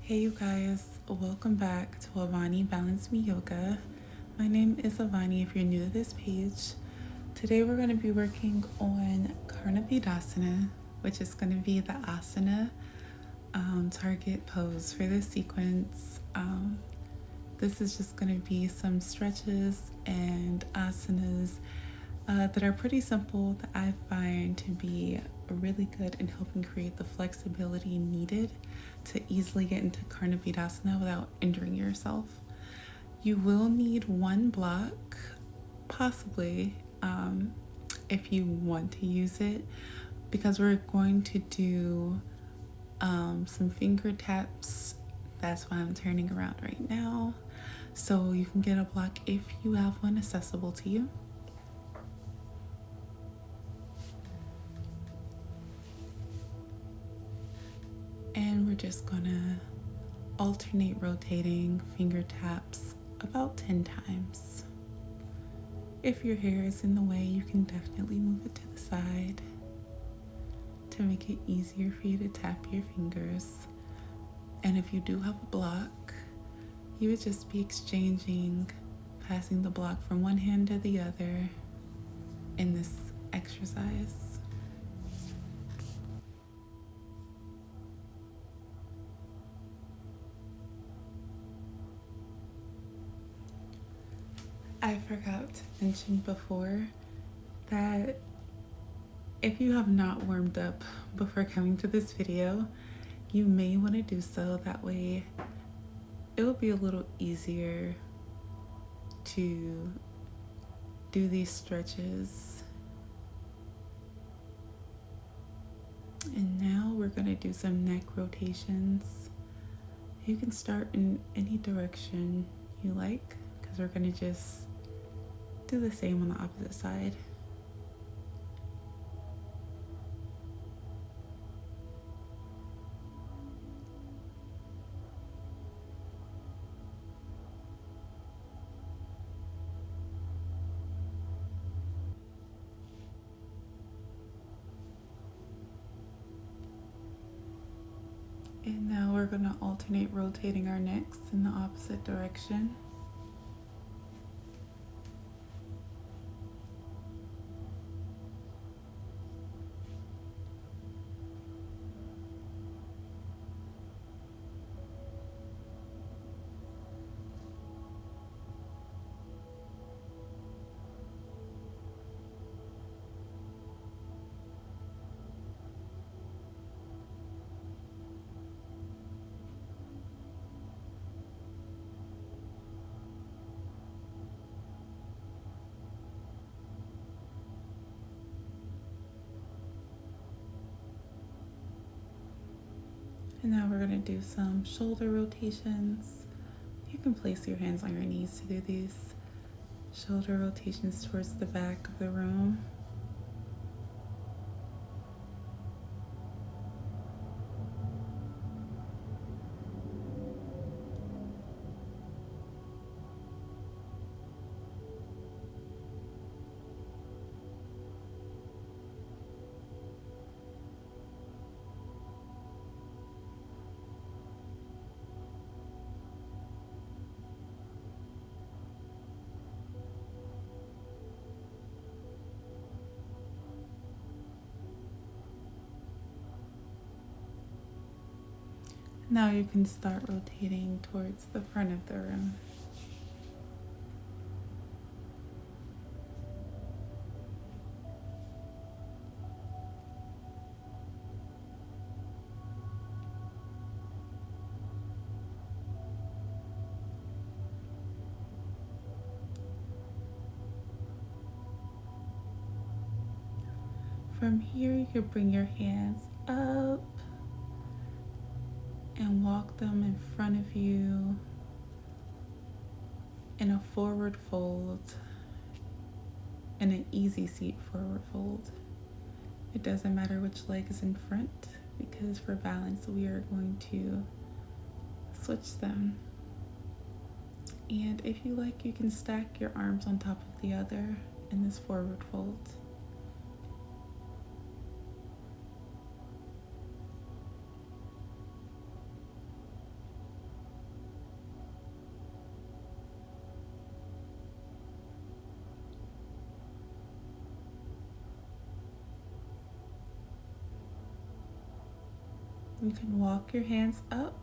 Hey you guys, welcome back to Avani Balance Me Yoga. My name is Avani if you're new to this page. Today we're going to be working on Karnapidasana, which is going to be the asana target pose for this sequence. This is just going to be some stretches and asanas that are pretty simple that I find to be really good in helping create the flexibility needed to easily get into Karnapidasana without injuring yourself. You will need one block, possibly, if you want to use it, because we're going to do some finger taps. That's why I'm turning around right now. So you can get a block if you have one accessible to you. And we're just gonna alternate rotating finger taps about 10 times. If your hair is in the way, you can definitely move it to the side to make it easier for you to tap your fingers. And if you do have a block, you would just be passing the block from one hand to the other in this exercise. I forgot to mention before that if you have not warmed up before coming to this video, you may want to do so. That way it will be a little easier to do these stretches. And now we're going to do some neck rotations. You can start in any direction you like, because we're going to just do the same on the opposite side. And now we're going to alternate rotating our necks in the opposite direction. And now we're going to do some shoulder rotations. You can place your hands on your knees to do these shoulder rotations towards the back of the room. Now you can start rotating towards the front of the room. From here, you could bring your hands up and walk them in front of you in a forward fold, in an easy seat forward fold. It doesn't matter which leg is in front, because for balance we are going to switch them. And if you like, you can stack your arms on top of the other in this forward fold. You can walk your hands up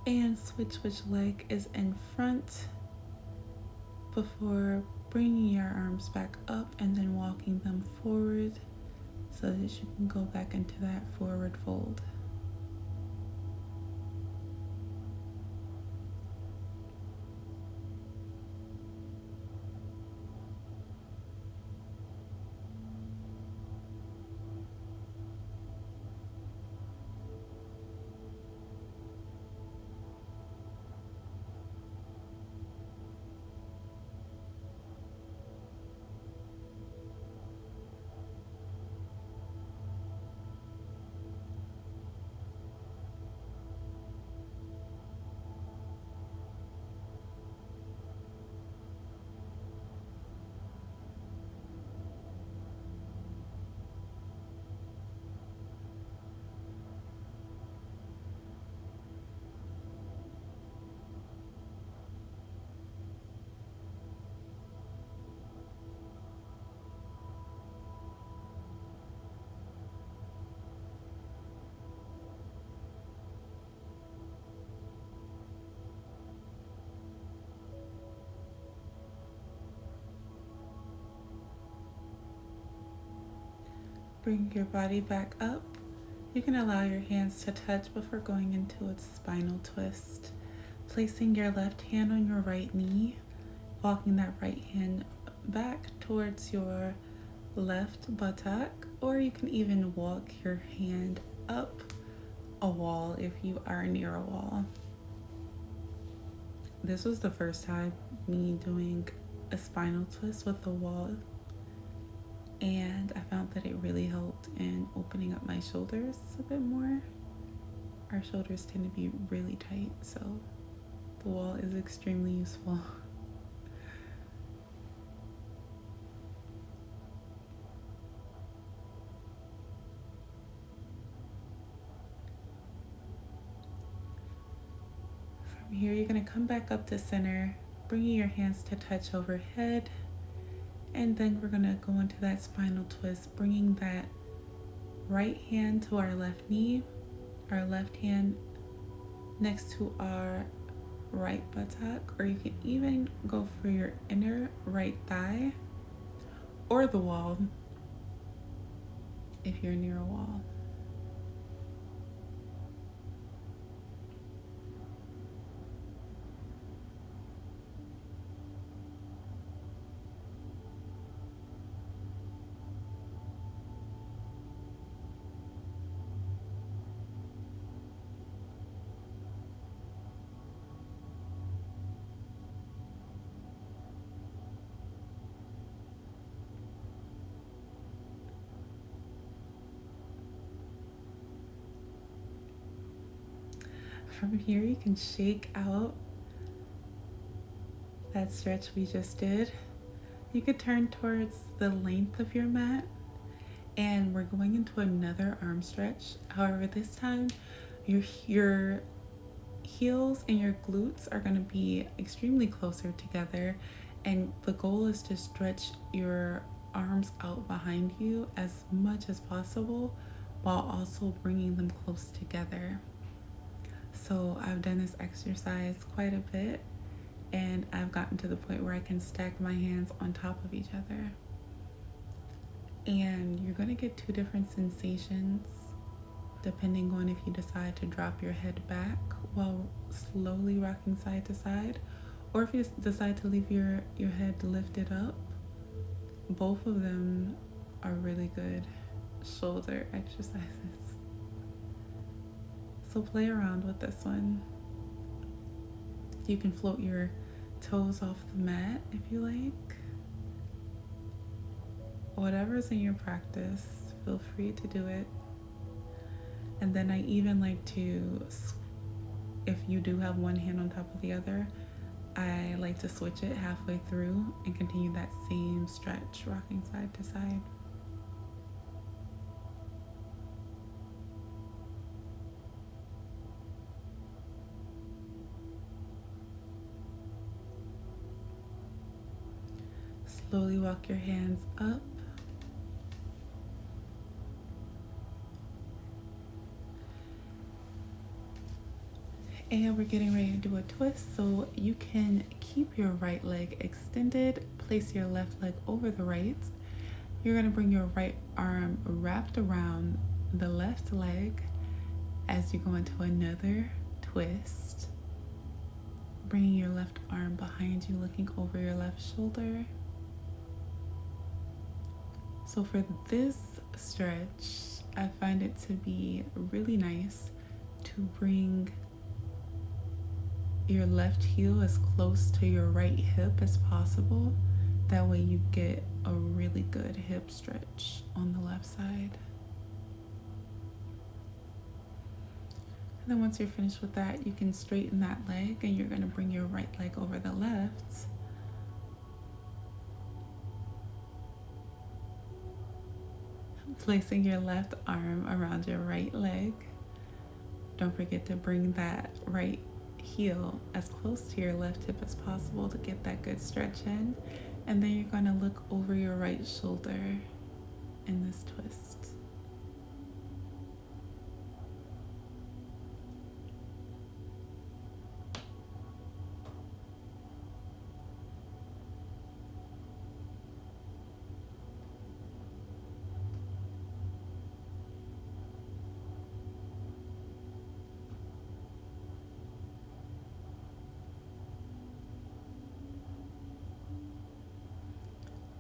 and switch which leg is in front before bringing your arms back up and then walking them forward so that you can go back into that forward fold. Bring your body back up. You can allow your hands to touch before going into a spinal twist. Placing your left hand on your right knee, walking that right hand back towards your left buttock, or you can even walk your hand up a wall if you are near a wall. This was the first time me doing a spinal twist with the wall, and I found that it really helped in opening up my shoulders a bit more. Our shoulders tend to be really tight, so the wall is extremely useful. From here, you're going to come back up to center, bringing your hands to touch overhead. And then we're going to go into that spinal twist, bringing that right hand to our left knee, our left hand next to our right buttock, or you can even go for your inner right thigh or the wall if you're near a wall. From here, you can shake out that stretch we just did. You could turn towards the length of your mat, and we're going into another arm stretch. However, this time your heels and your glutes are going to be extremely closer together, and the goal is to stretch your arms out behind you as much as possible while also bringing them close together. So I've done this exercise quite a bit, and I've gotten to the point where I can stack my hands on top of each other. And you're going to get two different sensations depending on if you decide to drop your head back while slowly rocking side to side, or if you decide to leave your head lifted up. Both of them are really good shoulder exercises. So play around with this one. You can float your toes off the mat if you like. Whatever's in your practice, feel free to do it. And then I even like to, if you do have one hand on top of the other, I like to switch it halfway through and continue that same stretch, rocking side to side. Slowly walk your hands up. And we're getting ready to do a twist, so you can keep your right leg extended, place your left leg over the right. You're going to bring your right arm wrapped around the left leg as you go into another twist. Bringing your left arm behind you, looking over your left shoulder. So for this stretch, I find it to be really nice to bring your left heel as close to your right hip as possible. That way you get a really good hip stretch on the left side. And then once you're finished with that, you can straighten that leg and you're going to bring your right leg over the left. Placing your left arm around your right leg. Don't forget to bring that right heel as close to your left hip as possible to get that good stretch in. And then you're going to look over your right shoulder in this twist.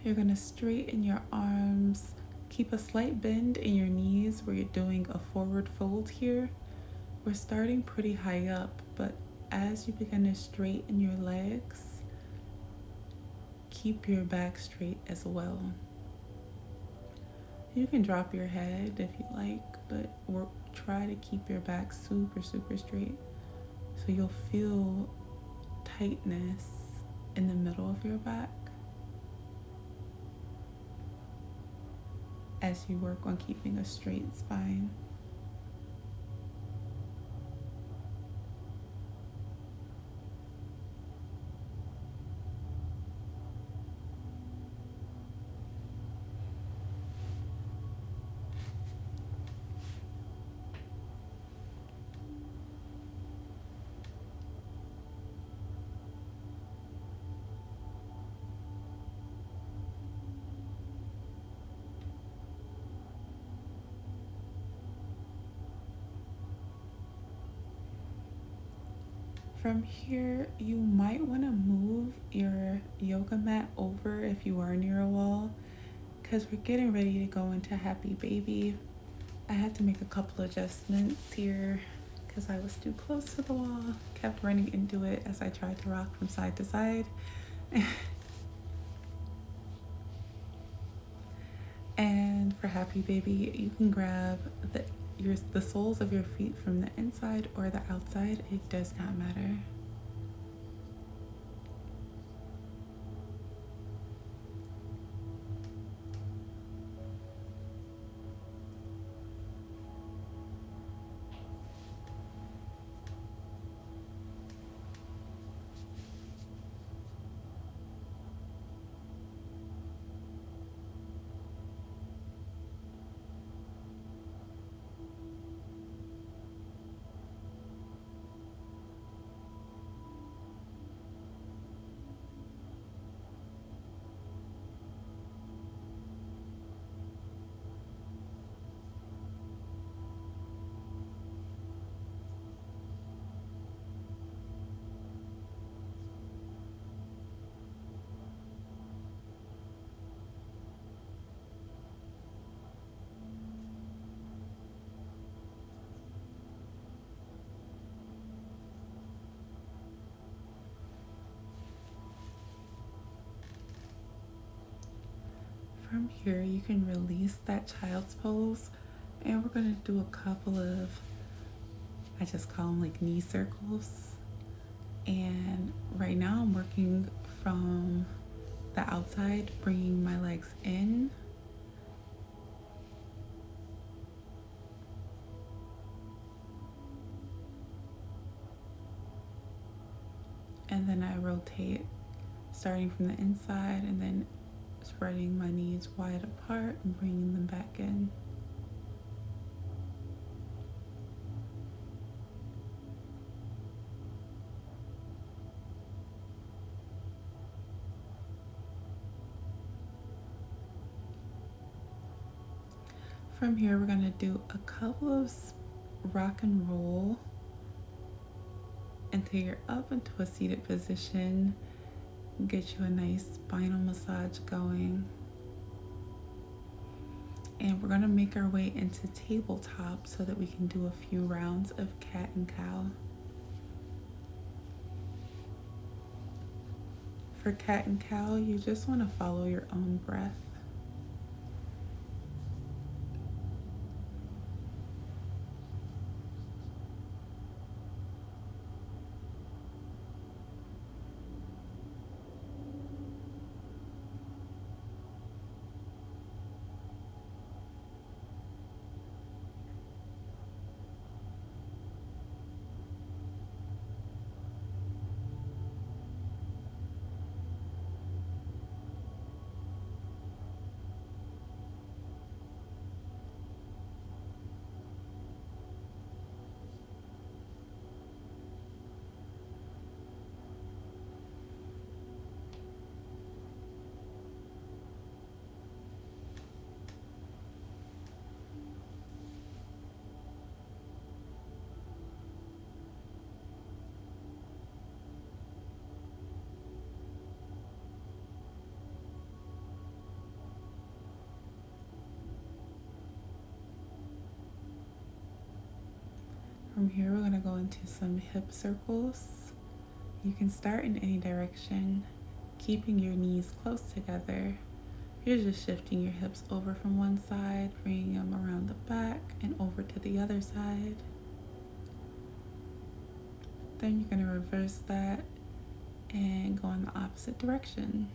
You're going to straighten your arms, keep a slight bend in your knees where you're doing a forward fold here. We're starting pretty high up, but as you begin to straighten your legs, keep your back straight as well. You can drop your head if you like, but try to keep your back super straight so you'll feel tightness in the middle of your back as you work on keeping a straight spine. From here, you might want to move your yoga mat over if you are near a wall, because we're getting ready to go into Happy Baby. I had to make a couple adjustments here because I was too close to the wall, kept running into it as I tried to rock from side to side. And for Happy Baby, you can grab the soles of your feet from the inside or the outside. It does not matter. From here, you can release that child's pose, and we're going to do a couple of, I just call them like knee circles. And right now I'm working from the outside, bringing my legs in. And then I rotate, starting from the inside and then spreading my knees wide apart and bringing them back in. From here, we're going to do a couple of rock and roll until you're up into a seated position. Get you a nice spinal massage going. And we're going to make our way into tabletop so that we can do a few rounds of cat and cow. For cat and cow, you just want to follow your own breath. From here, we're going to go into some hip circles. You can start in any direction, keeping your knees close together. You're just shifting your hips over from one side, bringing them around the back and over to the other side. Then you're going to reverse that and go in the opposite direction.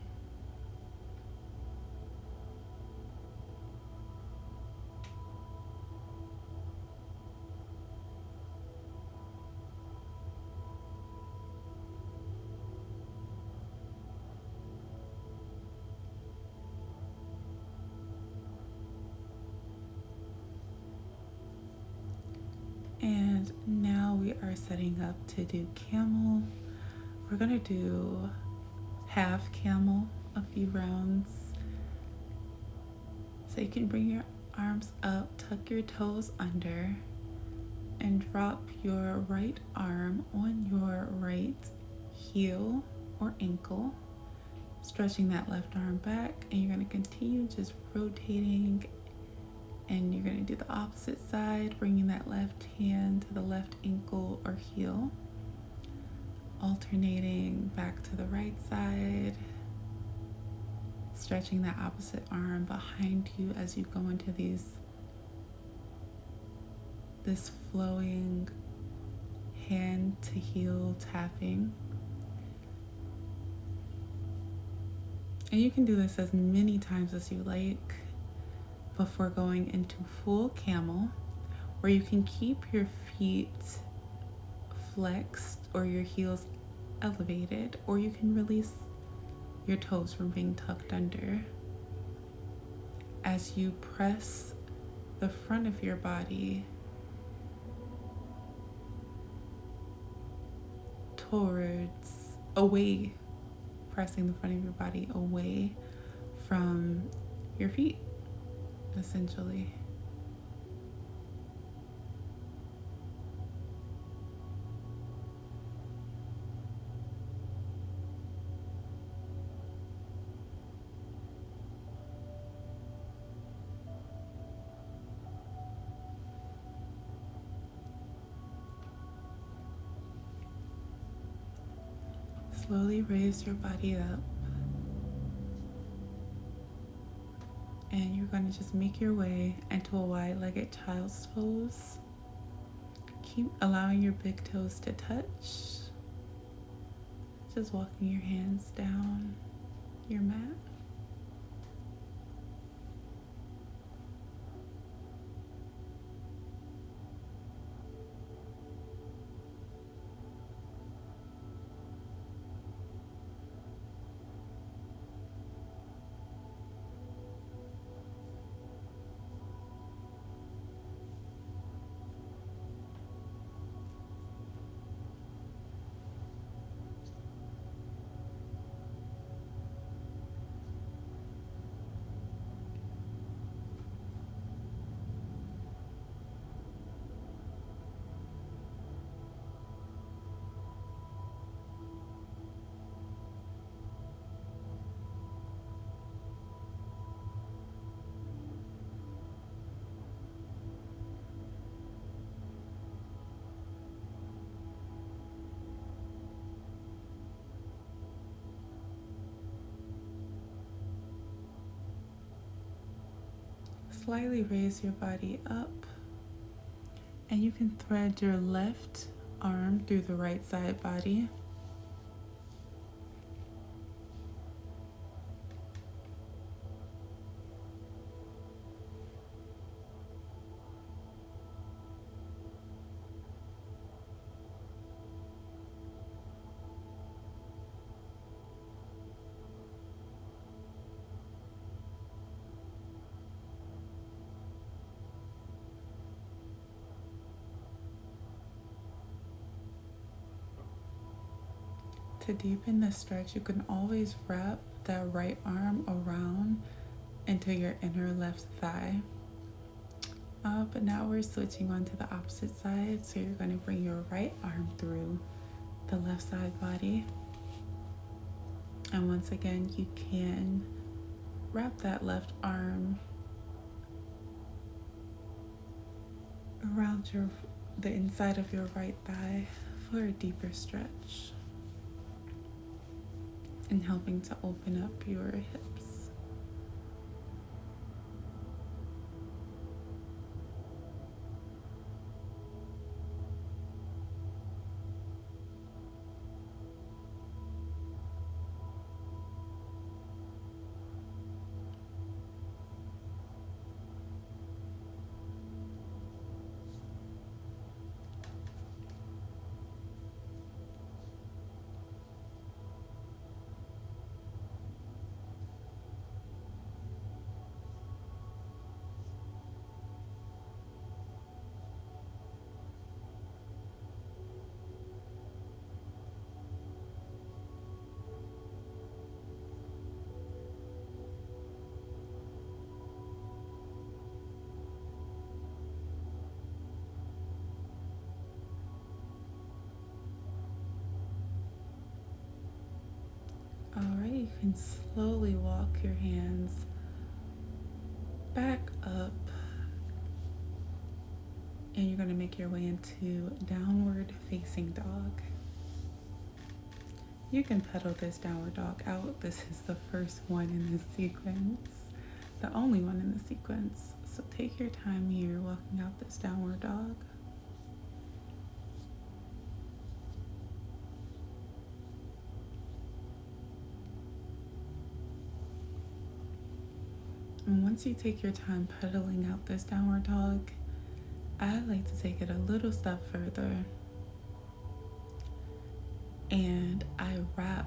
And now we are setting up to do camel. We're gonna do half camel, a few rounds. So you can bring your arms up, tuck your toes under, and drop your right arm on your right heel or ankle, stretching that left arm back, and you're gonna continue just rotating. And you're going to do the opposite side, bringing that left hand to the left ankle or heel, alternating back to the right side, stretching that opposite arm behind you as you go into this flowing hand to heel tapping. And you can do this as many times as you like before going into full camel, where you can keep your feet flexed or your heels elevated, or you can release your toes from being tucked under. As you press the front of your body away, pressing the front of your body away from your feet, essentially. Slowly raise your body up, and you're going to just make your way into a wide-legged child's pose. Keep allowing your big toes to touch, just walking your hands down your mat. slightly raise your body up, and you can thread your left arm through the right side body. To deepen the stretch, you can always wrap that right arm around into your inner left thigh. But now we're switching on to the opposite side. So you're going to bring your right arm through the left side body. And once again, you can wrap that left arm around the inside of your right thigh for a deeper stretch and helping to open up your hips. All right, you can slowly walk your hands back up, and you're going to make your way into downward facing dog. You can pedal this downward dog out. This is the first one in the sequence, the only one in the sequence. So take your time here walking out this downward dog. And once you take your time pedaling out this downward dog, I like to take it a little step further, and I wrap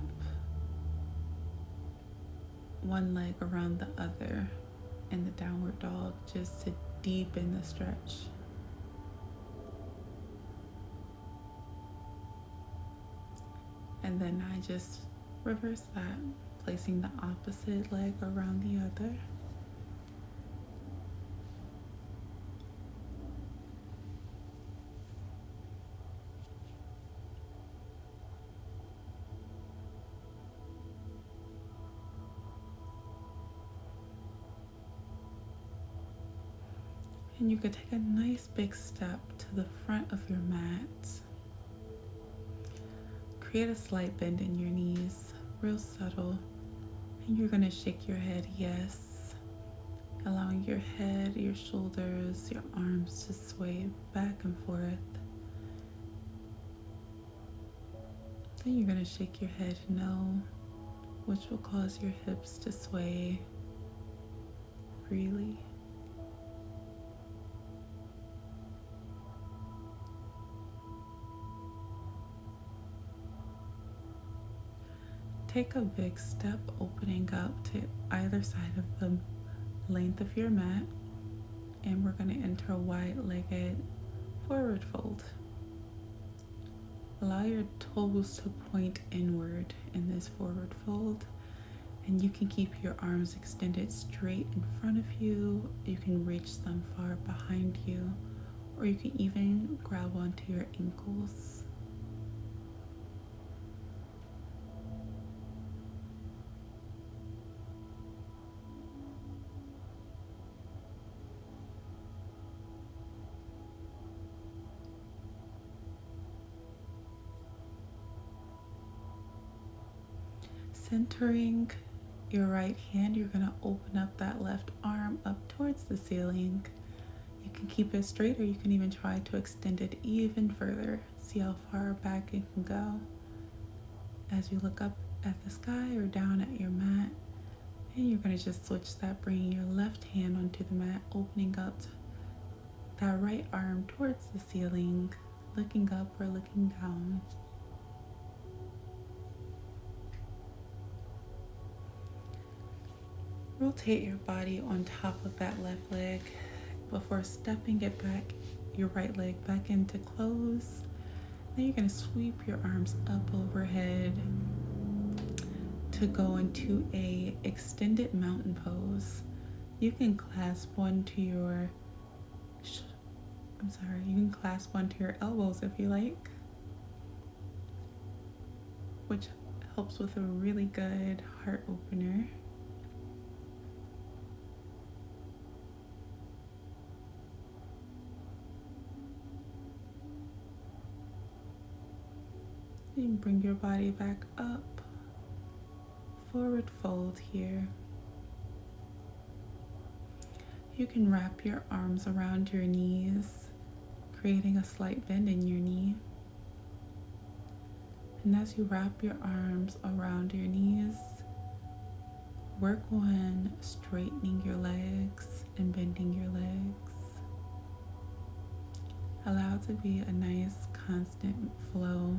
one leg around the other in the downward dog just to deepen the stretch. And then I just reverse that, placing the opposite leg around the other. And you could take a nice big step to the front of your mat. Create a slight bend in your knees, real subtle. And you're going to shake your head yes, allowing your head, your shoulders, your arms to sway back and forth. Then you're going to shake your head no, which will cause your hips to sway freely. Take a big step, opening up to either side of the length of your mat, and we're going to enter a wide-legged forward fold. Allow your toes to point inward in this forward fold, and you can keep your arms extended straight in front of you. You can reach them far behind you, or you can even grab onto your ankles. Centering your right hand, you're going to open up that left arm up towards the ceiling. You can keep it straight, or you can even try to extend it even further. See how far back it can go as you look up at the sky or down at your mat. And you're going to just switch that, bringing your left hand onto the mat, opening up that right arm towards the ceiling, looking up or looking down. Rotate your body on top of that left leg before stepping it back, your right leg back into close. Then you're going to sweep your arms up overhead to go into a extended mountain pose. You can clasp one to your you can clasp one to your elbows if you like, which helps with a really good heart opener. You can bring your body back up, forward fold here. You can wrap your arms around your knees, creating a slight bend in your knee. And as you wrap your arms around your knees, work on straightening your legs and bending your legs. Allow it to be a nice, constant flow.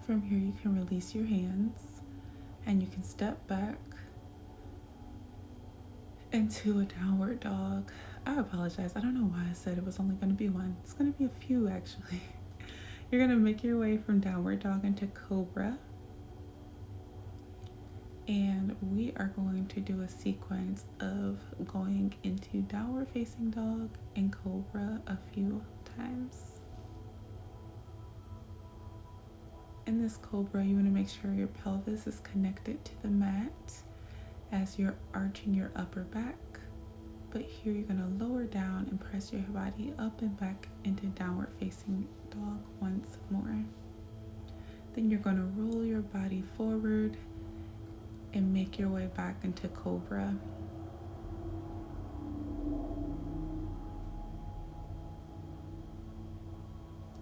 From here, you can release your hands and you can step back into a downward dog. I apologize. I don't know why I said it was only going to be one. It's going to be a few, actually. You're going to make your way from downward dog into cobra. And we are going to do a sequence of going into downward facing dog and cobra a few times. In this cobra, you want to make sure your pelvis is connected to the mat as you're arching your upper back. But here you're going to lower down and press your body up and back into downward facing dog once more. Then you're going to roll your body forward and make your way back into cobra.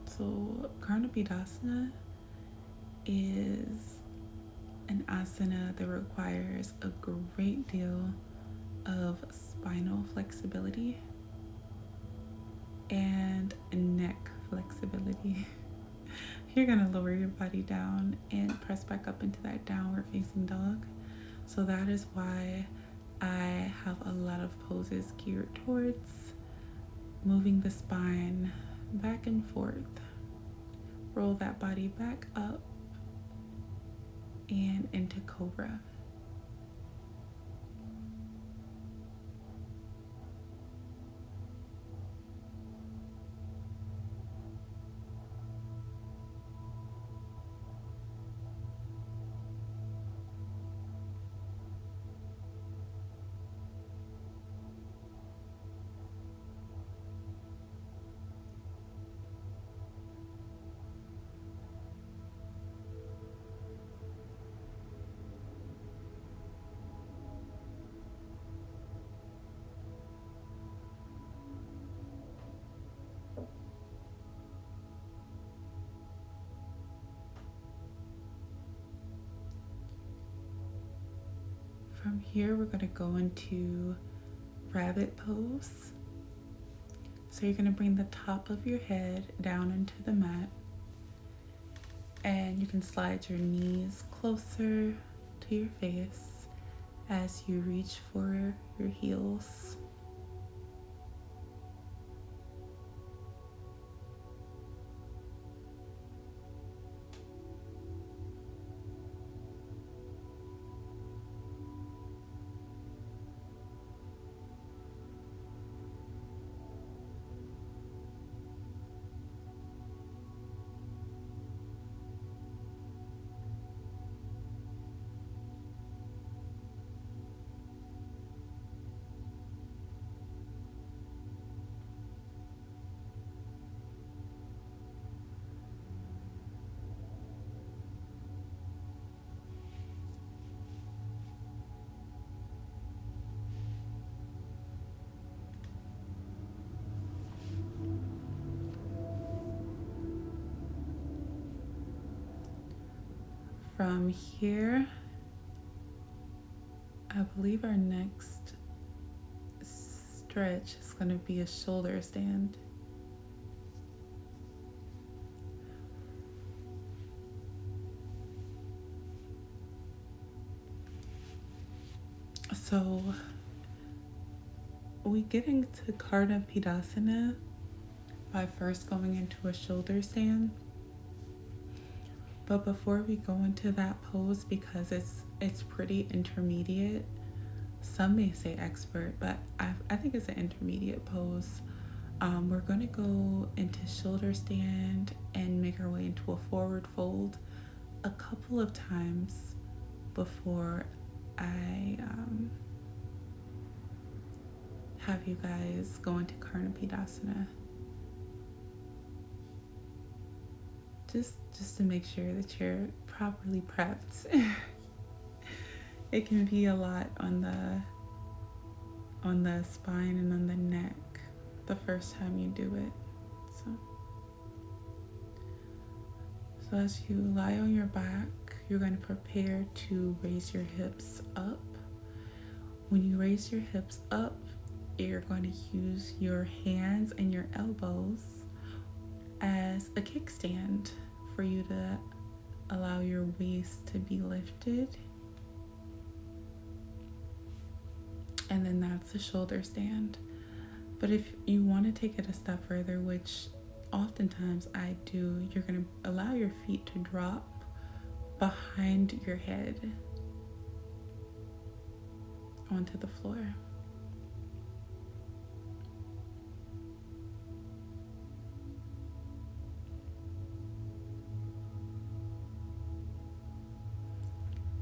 So Karnapidasana is an asana that requires a great deal of spinal flexibility and neck flexibility. You're going to lower your body down and press back up into that downward facing dog. So that is why I have a lot of poses geared towards moving the spine back and forth. Roll that body back up and into cobra. From here, we're going to go into rabbit pose. So you're going to bring the top of your head down into the mat, and you can slide your knees closer to your face as you reach for your heels. from here, I believe our next stretch is going to be a shoulder stand. So we get into Karnapidasana by first going into a shoulder stand. But before we go into that pose, because it's pretty intermediate, some may say expert, but I think it's an intermediate pose. We're going to go into shoulder stand and make our way into a forward fold a couple of times before I have you guys go into Karnapidasana. Just to make sure that you're properly prepped. It can be a lot on the spine and on the neck the first time you do it. So as you lie on your back, you're going to prepare to raise your hips up. When you raise your hips up, you're going to use your hands and your elbows as a kickstand for you to allow your waist to be lifted. And then that's a shoulder stand. But if you want to take it a step further, which oftentimes I do, you're going to allow your feet to drop behind your head onto the floor.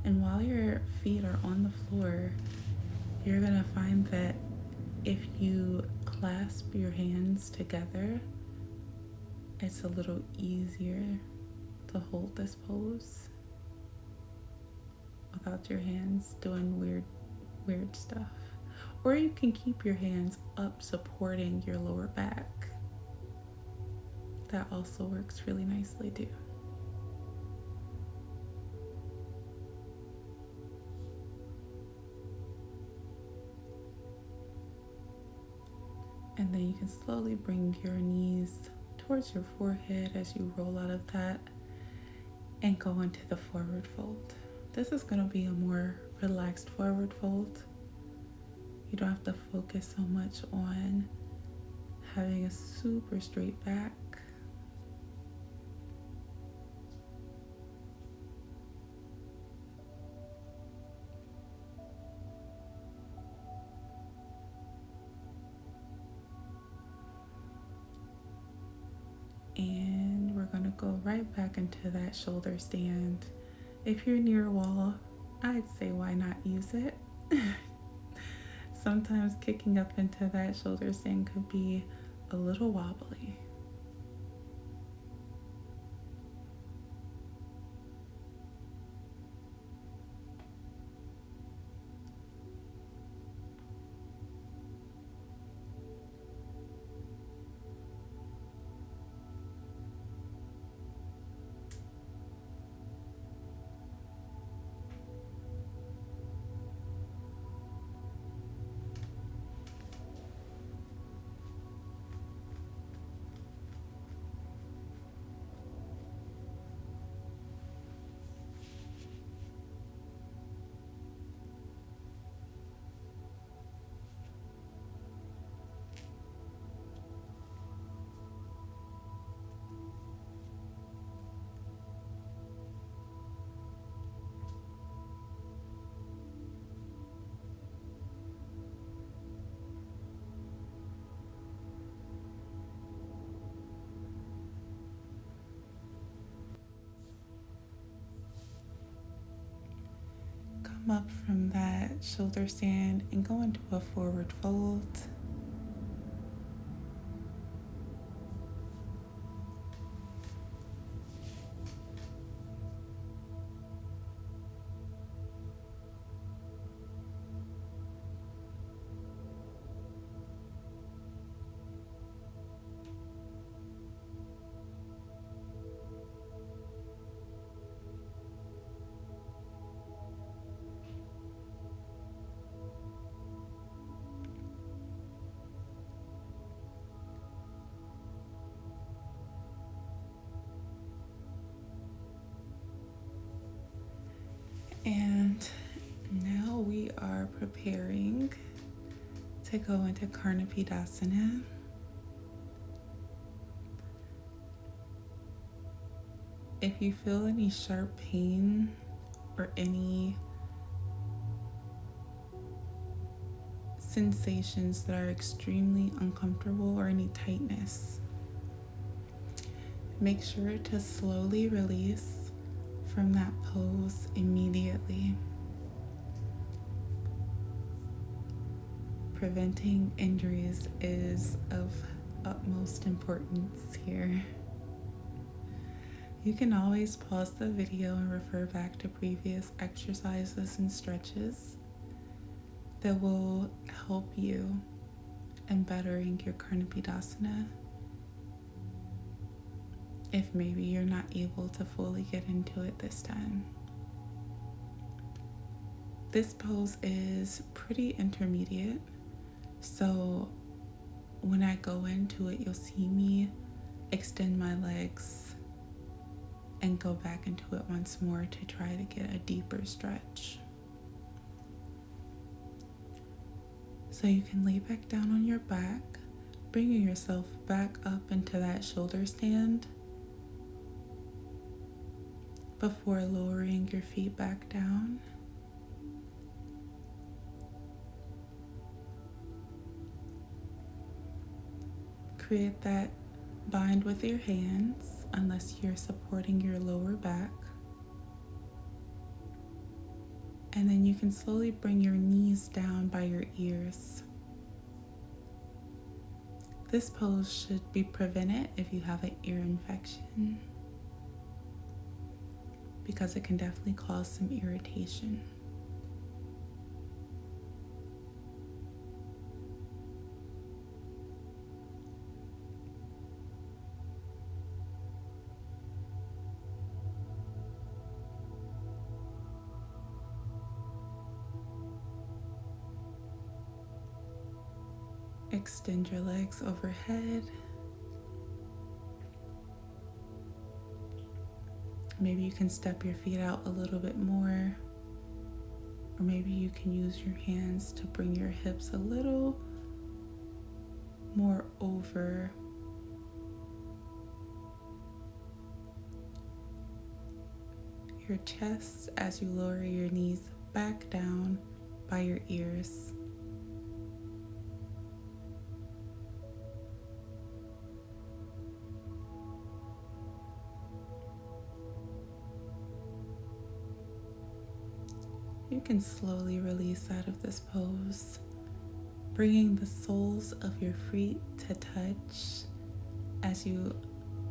And while your feet are on the floor, you're gonna find that if you clasp your hands together, it's a little easier to hold this pose without your hands doing weird stuff. Or you can keep your hands up supporting your lower back. That also works really nicely too. And then you can slowly bring your knees towards your forehead as you roll out of that and go into the forward fold. This is going to be a more relaxed forward fold. You don't have to focus so much on having a super straight back. And we're going to go right back into that shoulder stand. If you're near a wall, I'd say why not use it? Sometimes kicking up into that shoulder stand could be a little wobbly. Come up from that shoulder stand and go into a forward fold. And now we are preparing to go into Karnapidasana. If you feel any sharp pain or any sensations that are extremely uncomfortable or any tightness, make sure to slowly release from that pose immediately. Preventing injuries is of utmost importance here. You can always pause the video and refer back to previous exercises and stretches that will help you in bettering your Karnapidasana if maybe you're not able to fully get into it this time. This pose is pretty intermediate, so when I go into it, you'll see me extend my legs and go back into it once more to try to get a deeper stretch. So you can lay back down on your back, bringing yourself back up into that shoulder stand before lowering your feet back down. Create that bind with your hands unless you're supporting your lower back. And then you can slowly bring your knees down by your ears. This pose should be prevented if you have an ear infection, because it can definitely cause some irritation. Extend your legs overhead. Maybe you can step your feet out a little bit more, or maybe you can use your hands to bring your hips a little more over your chest as you lower your knees back down by your ears. You can slowly release out of this pose, bringing the soles of your feet to touch as you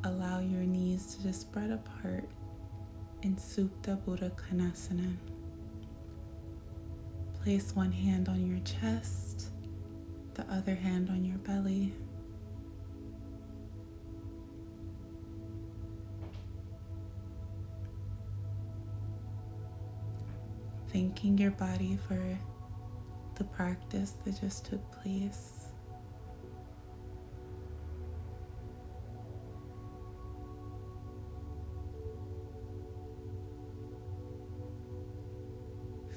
allow your knees to just spread apart in Supta Buddha Konasana. Place one hand on your chest, the other hand on your belly. Thanking your body for the practice that just took place.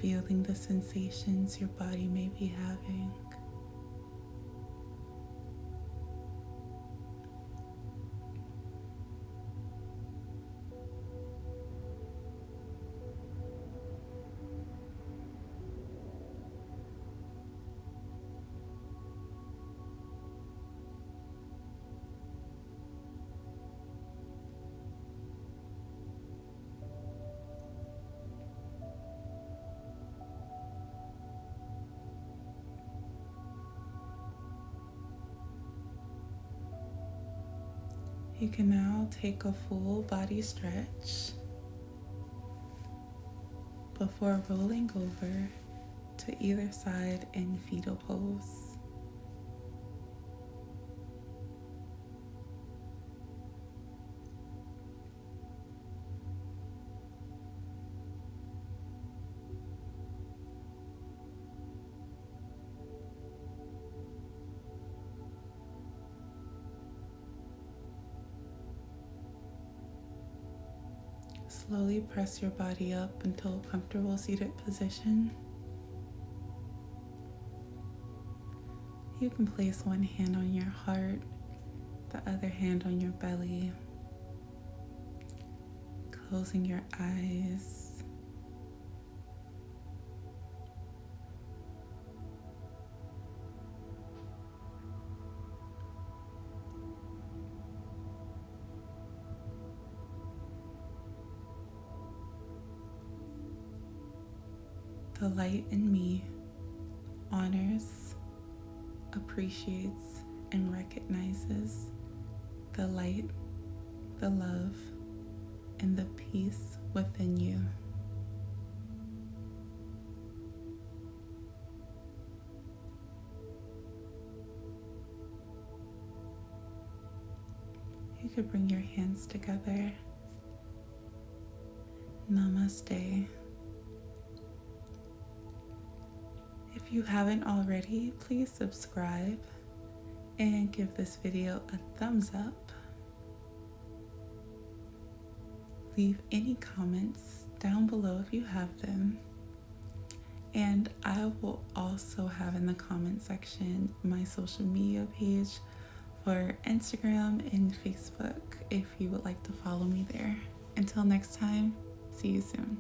Feeling the sensations your body may be having. You can now take a full body stretch before rolling over to either side in fetal pose. Slowly press your body up until a comfortable seated position. You can place one hand on your heart, the other hand on your belly, closing your eyes. The light in me honors, appreciates, and recognizes the light, the love, and the peace within you. You could bring your hands together. Namaste. If you haven't already, please subscribe and give this video a thumbs up. Leave any comments down below if you have them. And I will also have in the comment section my social media page for Instagram and Facebook if you would like to follow me there. Until next time, see you soon.